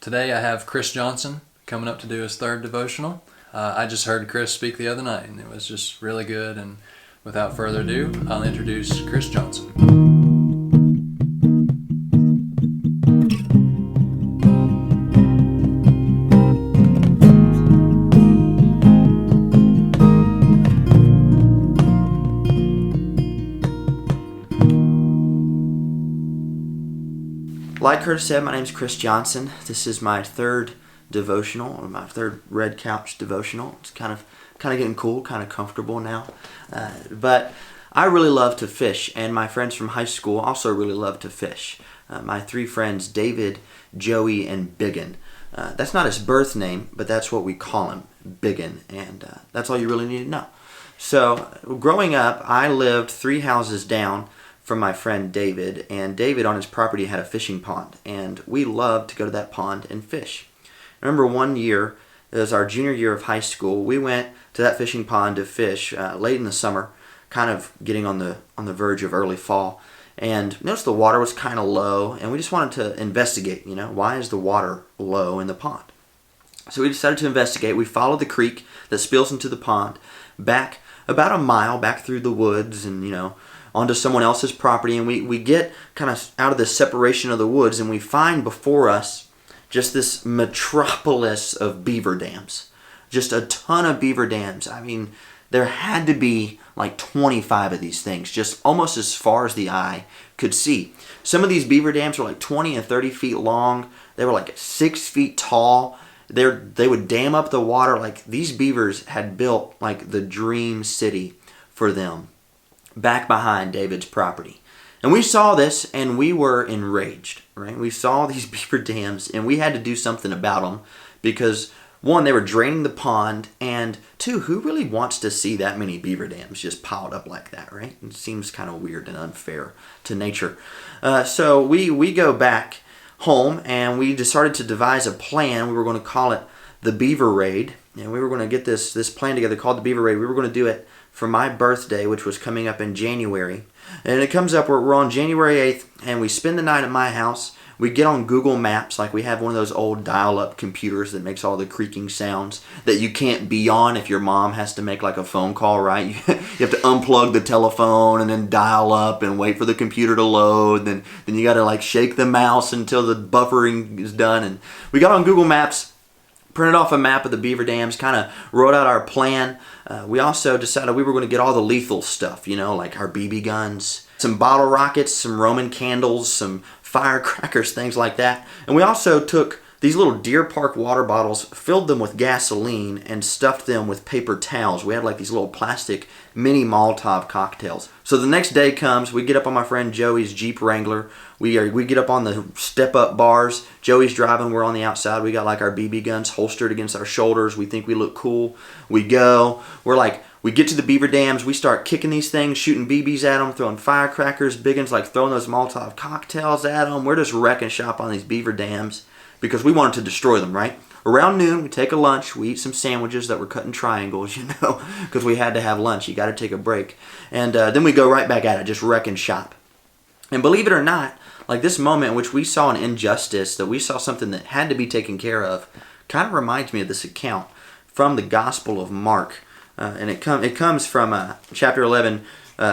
Today I have Chris Johnson coming up to do his third devotional. I just heard Chris speak the other night and it was just really good, and without further ado, I'll introduce Chris Johnson. Like Curtis said, my name is Chris Johnson. This is my third devotional, or my third Red Couch devotional. It's kind of getting cool, kind of comfortable now. But I really love to fish, and my friends from high school also really love to fish. My three friends, David, Joey, and Biggin. That's not his birth name, but that's what we call him, Biggin, and that's all you really need to know. So, growing up, I lived 3 houses down from my friend David, and David on his property had a fishing pond, and we loved to go to that pond and fish. I remember one year, it was our junior year of high school, we went to that fishing pond to fish late in the summer, kind of getting on the verge of early fall, and noticed the water was kind of low, and we just wanted to investigate, why is the water low in the pond? So we decided to investigate. We followed the creek that spills into the pond back about a mile back through the woods and, onto someone else's property, and we get kind of out of the separation of the woods, and we find before us just this metropolis of beaver dams. Just a ton of beaver dams. I mean, there had to be like 25 of these things, just almost as far as the eye could see. Some of these beaver dams were like 20 and 30 feet long. They were like 6 feet tall. They would dam up the water. Like, these beavers had built like the dream city for them back behind David's property. And we saw this and we were enraged, right? We saw these beaver dams and we had to do something about them because, one, they were draining the pond, and two, who really wants to see that many beaver dams just piled up like that, right? It seems kind of weird and unfair to nature. So we go back home and we decided to devise a plan. We were going to call it the Beaver Raid, and we were going to get this plan together called the Beaver Raid. We were going to do it for my birthday, which was coming up in January. And it comes up, we're on January 8th, and we spend the night at my house. We get on Google Maps, like we have one of those old dial-up computers that makes all the creaking sounds that you can't be on if your mom has to make like a phone call, right? You have to unplug the telephone and then dial up and wait for the computer to load. Then you got to like shake the mouse until the buffering is done. And we got on Google Maps, printed off a map of the beaver dams, kind of wrote out our plan. We also decided we were going to get all the lethal stuff, like our BB guns, some bottle rockets, some Roman candles, some firecrackers, things like that. And we also took these little Deer Park water bottles, filled them with gasoline, and stuffed them with paper towels. We had like these little plastic mini Molotov cocktails. So the next day comes, we get up on my friend Joey's Jeep Wrangler. We get up on the step-up bars. Joey's driving, we're on the outside. We got like our BB guns holstered against our shoulders. We think we look cool. We go. We get to the beaver dams. We start kicking these things, shooting BBs at them, throwing firecrackers. Biggins like throwing those Molotov cocktails at them. We're just wrecking shop on these beaver dams because we wanted to destroy them, right? Around noon, we take a lunch. We eat some sandwiches that were cut in triangles, because we had to have lunch. You got to take a break. And then we go right back at it, just wrecking shop. And believe it or not, like this moment in which we saw an injustice, that we saw something that had to be taken care of, kind of reminds me of this account from the Gospel of Mark. And it comes from chapter 11,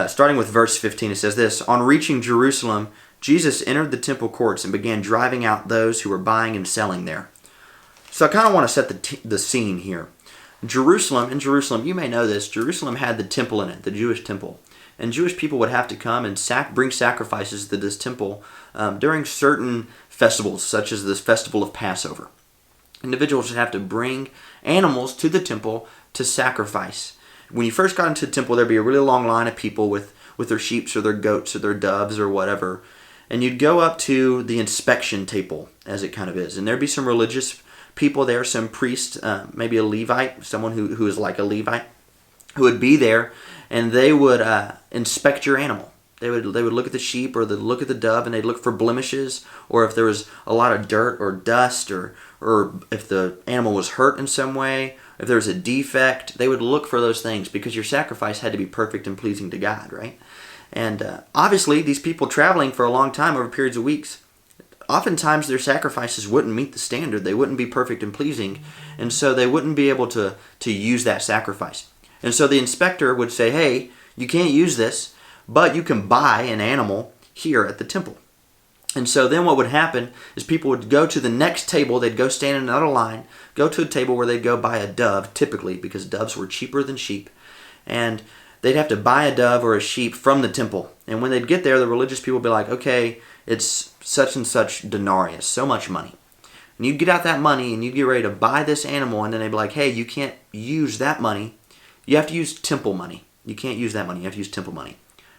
starting with verse 15. It says this: On reaching Jerusalem, Jesus entered the temple courts and began driving out those who were buying and selling there. So I kind of want to set the scene here. In Jerusalem, you may know this, Jerusalem had the temple in it, the Jewish temple. And Jewish people would have to come and bring sacrifices to this temple during certain festivals, such as this festival of Passover. Individuals would have to bring animals to the temple to sacrifice. When you first got into the temple, there'd be a really long line of people with their sheep or their goats or their doves or whatever. And you'd go up to the inspection table, as it kind of is. And there'd be some religious people there, some priests, maybe a Levite, someone who is like a Levite, who would be there, and they would inspect your animal. They would look at the sheep or they'd look at the dove, and they'd look for blemishes, or if there was a lot of dirt or dust, or if the animal was hurt in some way, if there was a defect. They would look for those things because your sacrifice had to be perfect and pleasing to God, right? And obviously, these people traveling for a long time over periods of weeks, oftentimes their sacrifices wouldn't meet the standard. They wouldn't be perfect and pleasing, and so they wouldn't be able to use that sacrifice. And so the inspector would say, hey, you can't use this, but you can buy an animal here at the temple. And so then what would happen is people would go to the next table, they'd go stand in another line, go to a table where they'd go buy a dove, typically, because doves were cheaper than sheep. And they'd have to buy a dove or a sheep from the temple. And when they'd get there, the religious people would be like, okay, it's such and such denarius, so much money. And you'd get out that money and you'd get ready to buy this animal, and then they'd be like, hey, you can't use that money. You have to use temple money. You can't use that money. You have to use temple money.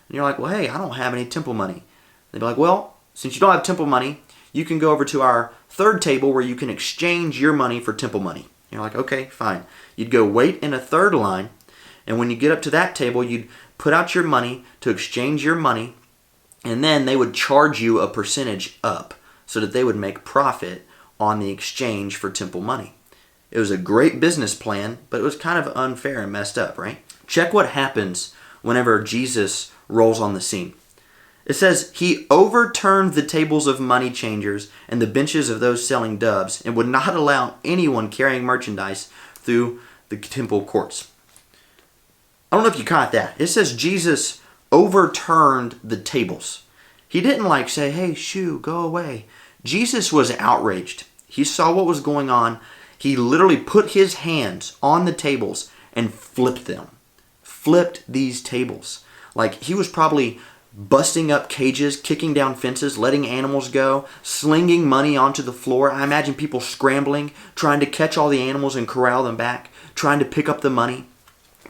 And you're like, well, hey, I don't have any temple money. They'd be like, well, since you don't have temple money, you can go over to our third table where you can exchange your money for temple money. And you're like, okay, fine. You'd go wait in a third line, and when you get up to that table, you'd put out your money to exchange your money, and then they would charge you a percentage up so that they would make profit on the exchange for temple money. It was a great business plan, but it was kind of unfair and messed up, right? Check what happens whenever Jesus rolls on the scene. It says, he overturned the tables of money changers and the benches of those selling doves, and would not allow anyone carrying merchandise through the temple courts. I don't know if you caught that. It says Jesus overturned the tables. He didn't say, hey, shoo, go away. Jesus was outraged. He saw what was going on. He literally put his hands on the tables and flipped them. Flipped these tables. He was probably busting up cages, kicking down fences, letting animals go, slinging money onto the floor. I imagine people scrambling, trying to catch all the animals and corral them back, trying to pick up the money.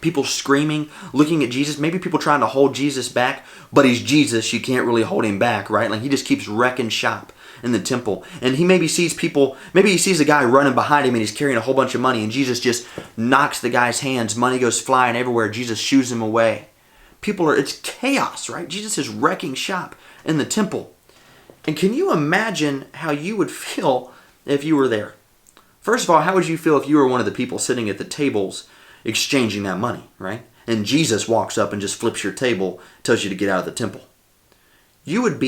People screaming, looking at Jesus. Maybe people trying to hold Jesus back, but he's Jesus. You can't really hold him back, right? He just keeps wrecking shop in the temple. And he maybe sees a guy running behind him and he's carrying a whole bunch of money, and Jesus just knocks the guy's hands. Money goes flying everywhere. Jesus shoos him away. It's chaos, right? Jesus is wrecking shop in the temple. And can you imagine how you would feel if you were there? First of all, how would you feel if you were one of the people sitting at the tables exchanging that money, right? And Jesus walks up and just flips your table, tells you to get out of the temple. You would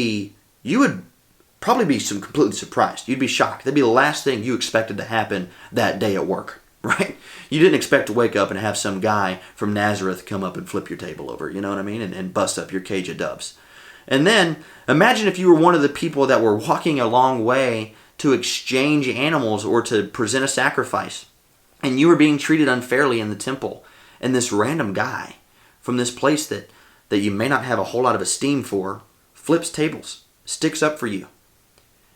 probably be completely surprised. You'd be shocked. That'd be the last thing you expected to happen that day at work, right? You didn't expect to wake up and have some guy from Nazareth come up and flip your table over, you know what I mean? And bust up your cage of doves. And then imagine if you were one of the people that were walking a long way to exchange animals or to present a sacrifice, and you were being treated unfairly in the temple, and this random guy from this place that you may not have a whole lot of esteem for flips tables, sticks up for you,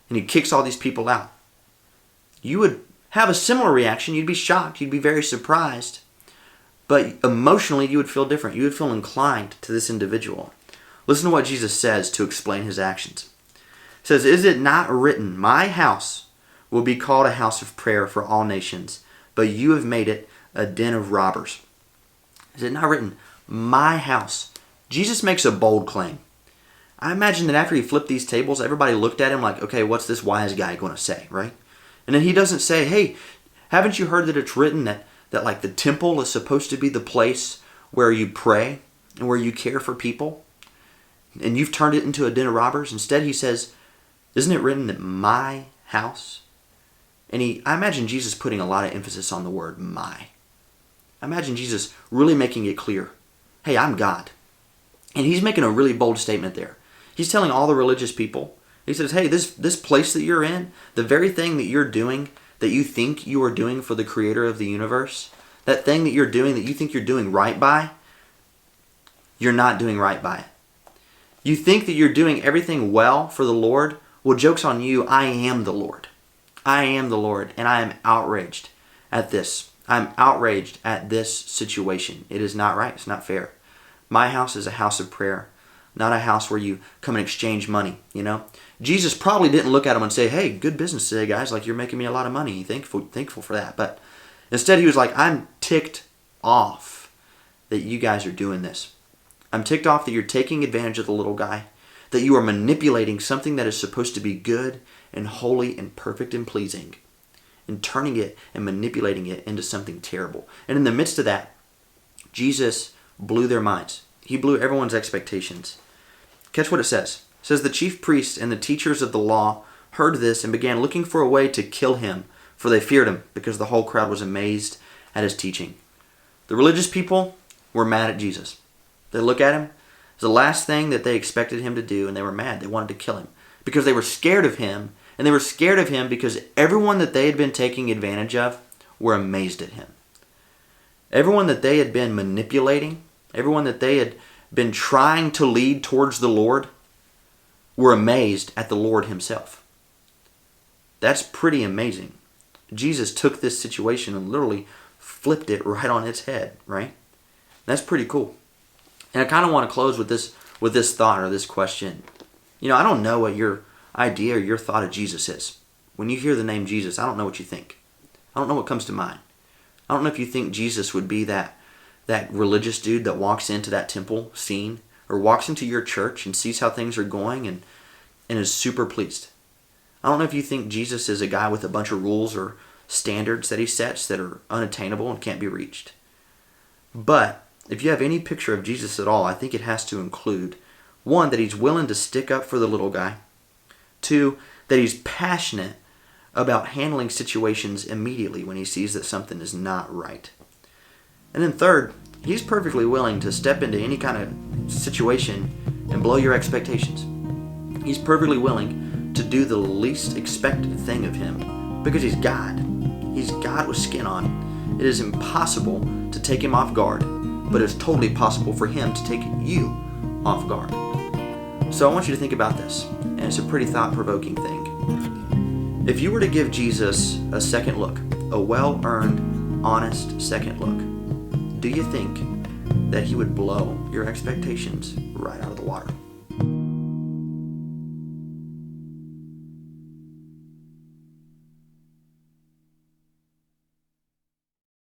and he kicks all these people out. You would have a similar reaction. You'd be shocked. You'd be very surprised. But emotionally, you would feel different. You would feel inclined to this individual. Listen to what Jesus says to explain his actions. He says, is it not written, my house will be called a house of prayer for all nations, but you have made it a den of robbers? Is it not written, my house? Jesus makes a bold claim. I imagine that after he flipped these tables, everybody looked at him like, okay, what's this wise guy going to say, right? And then he doesn't say, hey, haven't you heard that it's written that the temple is supposed to be the place where you pray and where you care for people? And you've turned it into a den of robbers. Instead, he says, isn't it written that my house? And I imagine Jesus putting a lot of emphasis on the word my. I imagine Jesus really making it clear, hey, I'm God. And he's making a really bold statement there. He's telling all the religious people, he says, hey, this place that you're in, the very thing that you're doing, that you think you are doing for the creator of the universe, that thing that you're doing that you think you're doing right by, you're not doing right by it. You think that you're doing everything well for the Lord? Well, joke's on you. I am the Lord. I am the Lord, and I am outraged at this. I'm outraged at this situation. It is not right. It's not fair. My house is a house of prayer, not a house where you come and exchange money, you know? Jesus probably didn't look at him and say, hey, good business today, guys. You're making me a lot of money. Thankful for that. But instead, he was like, I'm ticked off that you guys are doing this. I'm ticked off that you're taking advantage of the little guy, that you are manipulating something that is supposed to be good and holy and perfect and pleasing, and turning it and manipulating it into something terrible. And in the midst of that, Jesus blew their minds. He blew everyone's expectations. Catch what it says. It says, the chief priests and the teachers of the law heard this and began looking for a way to kill him, for they feared him, because the whole crowd was amazed at his teaching. The religious people were mad at Jesus. They look at him. It's the last thing that they expected him to do, and they were mad. They wanted to kill him because they were scared of him, and they were scared of him because everyone that they had been taking advantage of were amazed at him. Everyone that they had been manipulating, everyone that they had been trying to lead towards the Lord, were amazed at the Lord himself. That's pretty amazing. Jesus took this situation and literally flipped it right on its head, right? That's pretty cool. And I kind of want to close with this thought or this question. I don't know what your idea or your thought of Jesus is. When you hear the name Jesus, I don't know what you think. I don't know what comes to mind. I don't know if you think Jesus would be that religious dude that walks into that temple scene or walks into your church and sees how things are going and is super pleased. I don't know if you think Jesus is a guy with a bunch of rules or standards that he sets that are unattainable and can't be reached. But if you have any picture of Jesus at all, I think it has to include, 1, that he's willing to stick up for the little guy. 2, that he's passionate about handling situations immediately when he sees that something is not right. And then 3rd, he's perfectly willing to step into any kind of situation and blow your expectations. He's perfectly willing to do the least expected thing of him because he's God. He's God with skin on. It is impossible to take him off guard, but it's totally possible for him to take you off guard. So I want you to think about this, and it's a pretty thought-provoking thing. If you were to give Jesus a second look, a well-earned, honest second look, do you think that he would blow your expectations right out of the water?